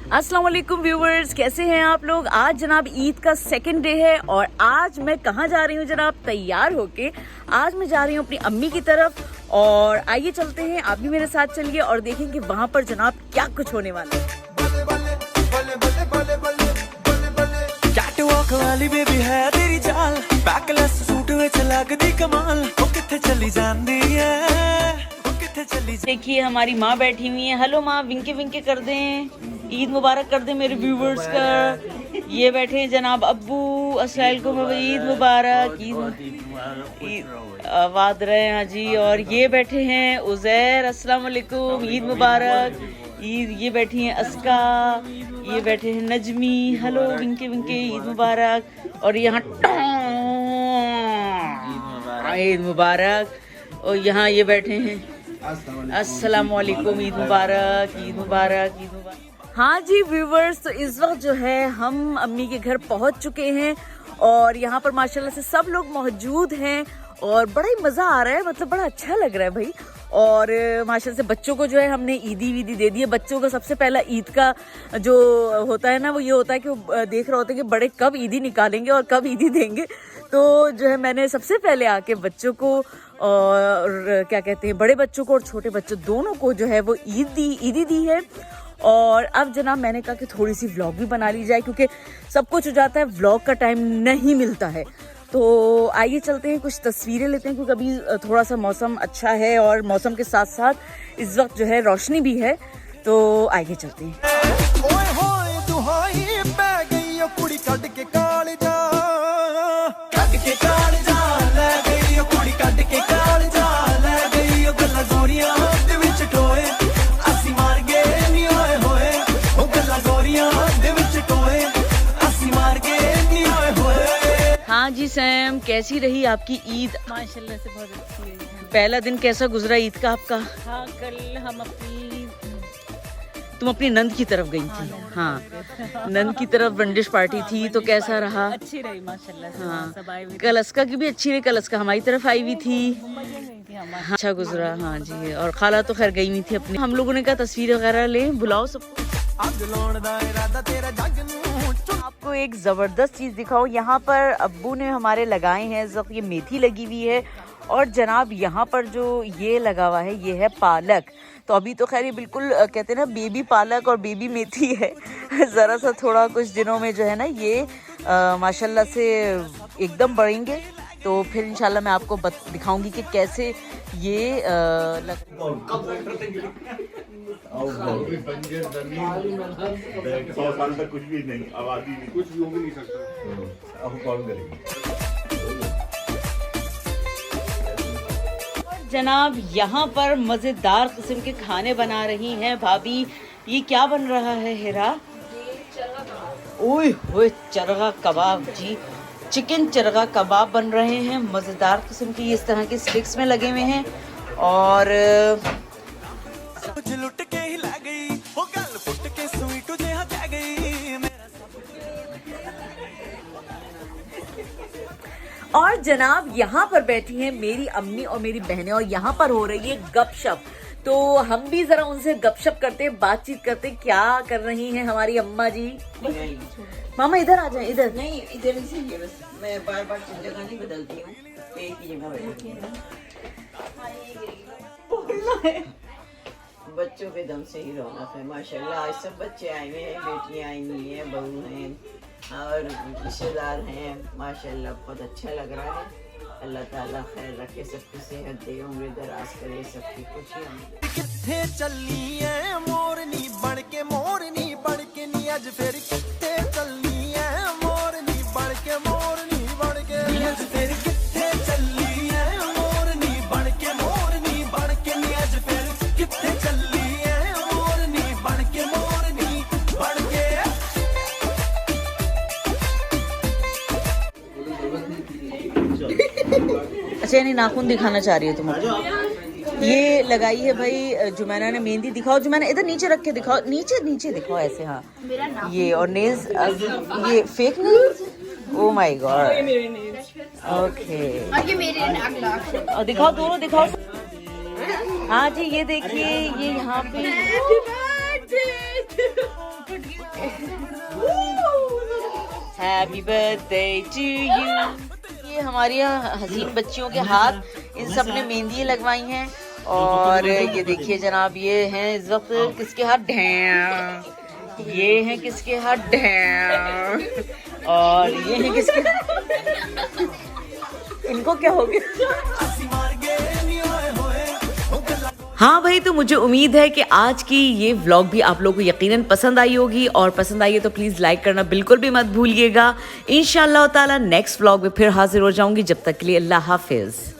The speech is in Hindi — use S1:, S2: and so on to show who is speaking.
S1: अस्सलाम वालेकुम व्यूवर्स, कैसे हैं आप लोग। आज जनाब ईद का सेकंड डे है और आज मैं कहाँ जा रही हूँ जनाब, तैयार होके। आज मैं जा रही हूँ अपनी अम्मी की तरफ और आइए चलते हैं, आप भी मेरे साथ चलिए और देखेंगे वहाँ पर जनाब क्या कुछ होने वाला है।
S2: वाली बेबी है तेरी चाल, बैकलेस सूट विच लगदी कमाल, ओ किथे चली जांदी है, ओ किथे चली।
S1: देखिए हमारी माँ बैठी हुई है। हेलो माँ, विंके विंके कर दें, ईद मुबारक कर दें मेरे व्यूवर्स का। ये बैठे हैं जनाब अब्बू, अस्सलाम वालेकुम, ईद मुबारक, ईद आबाद रहे। हाँ जी। और ये बैठे हैं उज़ैर, अस्सलाम वालेकुम, ईद मुबारक, ईद। ये बैठी हैं अस्का, ये बैठे हैं नजमी, हेलो विंके विंके, ईद मुबारक। और यहाँ ईद मुबारक। और यहाँ ये बैठे हैं अस्सलाम वालेकुम, ईद मुबारक, ईद मुबारक, ईद मुबारक। हाँ जी व्यूवर्स, तो इस वक्त जो है हम अम्मी के घर पहुंच चुके हैं और यहाँ पर माशाल्लाह से सब लोग मौजूद हैं और बड़ा ही मज़ा आ रहा है, मतलब बड़ा अच्छा लग रहा है भाई। और माशाल्लाह से बच्चों को जो है हमने ईदी वीदी दे दी है। बच्चों का सबसे पहला ईद का जो होता है ना, वो ये होता है कि वो देख रहे होते हैं कि बड़े कब ईदी निकालेंगे और कब ईदी देंगे। तो जो है मैंने सबसे पहले आके बच्चों को और क्या कहते हैं, बड़े बच्चों को और छोटे बच्चों दोनों को जो है वो ईदी दी है। और अब जनाब मैंने कहा कि थोड़ी सी व्लॉग भी बना ली जाए, क्योंकि सब कुछ हो जाता है, व्लॉग का टाइम नहीं मिलता है। तो आइए चलते हैं, कुछ तस्वीरें लेते हैं, क्योंकि अभी थोड़ा सा मौसम अच्छा है और मौसम के साथ साथ इस वक्त जो है रोशनी भी है। तो आइए चलते हैं।
S2: ओए होए दुहाई पै गई ओ कुड़ी कट के काल जा, कट के काल जा ले गई ओ कुड़ी कट के काल जा ले गई ओ गल्ला गोरियां दे विच टोए, असी मार गए नी ओए होए ओ गल्ला गोरियां दे विच टोए, असी मार गए नी ओए होए।
S1: हाँ जी सैम, कैसी रही आपकी ईद?
S3: माशाल्लाह से बहुत अच्छी रही है।
S1: पहला दिन कैसा गुजरा ईद का आपका?
S3: हाँ, कल हम
S1: तुम अपनी नंद की तरफ गई थी? हाँ, नंद की तरफ वंडिश पार्टी थी, तो कैसा रहा?
S3: अच्छी रही माशाल्लाह से।
S1: हाँ,
S3: सब आए हुए
S1: कल अस्का की भी अच्छी रही, कल अस्का हमारी तरफ आई हुई थी।
S3: थी हमारे।
S1: हाँ, अच्छा गुजरा। हाँ जी। और खाला तो खैर गई हुई थी अपनी। हम लोगों ने कहा तस्वीर वगैरह ले, बुलाओ सबको। आपको एक जबरदस्त चीज दिखाओ, यहाँ पर अब्बू ने हमारे लगाए हैं, ये मेथी लगी हुई है और जनाब यहाँ पर जो ये लगा हुआ है ये है पालक। तो अभी तो खैर ये बिल्कुल कहते हैं ना बेबी पालक और बेबी मेथी है। ज़रा सा थोड़ा कुछ दिनों में जो है ना ये माशाल्लाह से एकदम बढ़ेंगे। तो फिर इंशाल्लाह मैं आपको दिखाऊंगी कि कैसे ये
S4: कुछ भी नहीं, आबादी कुछ भी हो भी नहीं सकता। अब कौन करेंगे।
S1: जनाब यहाँ पर मज़ेदार किस्म के खाने बना रही हैं भाभी। ये क्या बन रहा है हिरा? ओए होए, चरगा कबाब जी, चिकन चरगा कबाब बन रहे हैं मज़ेदार किस्म की। इस तरह के स्टिक्स में लगे हुए हैं और
S2: लुट के ही ला गई ओ गल फुट के सुई तुझे हटा गई।
S1: और जनाब यहाँ पर बैठी हैं मेरी अम्मी और मेरी बहनें और यहाँ पर हो रही है गपशप। तो हम भी जरा उनसे गपशप करते हैं, बातचीत करते हैं, क्या कर रही हैं हमारी अम्मा जी। मामा इधर आ जाएं, इधर।
S5: नहीं, इधर ही है, बस मैं बार बार जगह नहीं बदलती हूँ, एक ही जगह बैठती हूँ। बच्चों के दम से ही रौनक है माशाल्लाह। आज सब बच्चे आए हुए हैं, बेटियाँ आई हुई हैं, बहू हैं और रिश्तेदार हैं माशाल्लाह। बहुत अच्छा लग रहा है। अल्लाह ताला खैर रखे, सबकी सेहत दे, उम्र दराज करे, सबकी खुशियाँ।
S2: किथे चली है मोरनी बन के नी अज फिर किथे चली है मोरनी बन के नी अज फिर किथे चली है मोरनी बन के नी अज फिर किथे चली है मोरनी बन के
S1: अच्छा, यानी नाखून दिखाना चाह रही है तुम? ये लगाई है भाई जुमैना ने मेहंदी। दिखाओ जुमैना, इधर नीचे रख के दिखाओ, नीचे नीचे दिखाओ ऐसे। हाँ, ये और नेल्स, ये fake nails. Oh my God, okay.
S6: और ये मेरे नाक
S1: और दिखाओ, दोनों दिखाओ। हाँ जी, ये देखिए, ये यहाँ पे हैप्पी बर्थडे टू यू। ये हमारी हसीन बच्चियों के हाथ, इन सब ने मेहंदी लगवाई हैं। और ये देखिए जनाब, ये हैं इस वक्त किसके हाथ, ढैं, ये हैं किसके हाथ, ढैं, और ये हैं किसके, इनको क्या हो गया? हाँ भाई, तो मुझे उम्मीद है कि आज की ये व्लॉग भी आप लोगों को यकीनन पसंद आई होगी, और पसंद आई है तो प्लीज़ लाइक करना बिल्कुल भी मत भूलिएगा। इंशाअल्लाह ताला नेक्स्ट व्लॉग में फिर हाजिर हो जाऊंगी। जब तक के लिए अल्लाह हाफिज़।